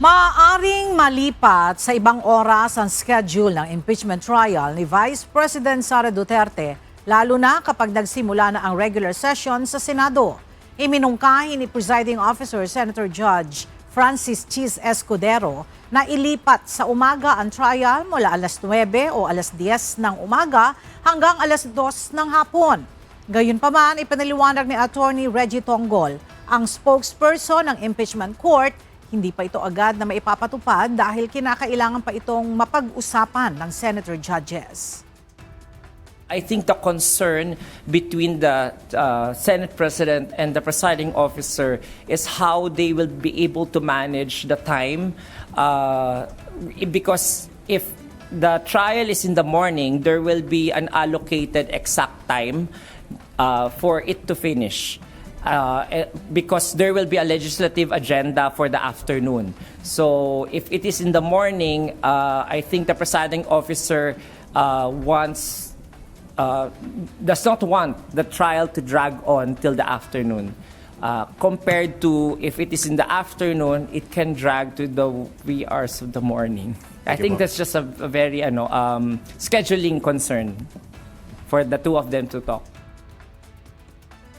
Maaaring malipat sa ibang oras ang schedule ng impeachment trial ni Vice President Sara Duterte, lalo na kapag nagsimula na ang regular session sa Senado. Iminungkahi ni Presiding Officer Senator Judge Francis Chis Escudero na ilipat sa umaga ang trial mula alas 9 o alas 10 ng umaga hanggang alas 2 ng hapon. Gayunpaman, ipinaliwanag ni Attorney Reggie Tonggol, ang spokesperson ng impeachment court, hindi pa ito agad na maipapatupad dahil kinakailangan pa itong mapag-usapan ng senator judges. I think the concern between the Senate President and the presiding officer is how they will be able to manage the time because if the trial is in the morning, there will be an allocated exact time for it to finish. Because there will be a legislative agenda for the afternoon. So if it is in the morning, I think the presiding officer does not want the trial to drag on till the afternoon. Compared to if it is in the afternoon, it can drag to the wee hours of the morning. I think that's just a very scheduling concern for the two of them to talk.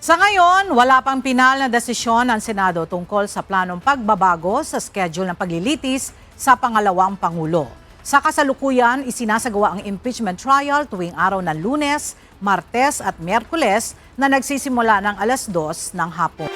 Sa ngayon, wala pang pinal na desisyon ng Senado tungkol sa planong pagbabago sa schedule ng paglilitis sa pangalawang Pangulo. Sa kasalukuyan, isinasagawa ang impeachment trial tuwing araw ng Lunes, Martes at Miyerkules na nagsisimula ng alas 2 ng hapon.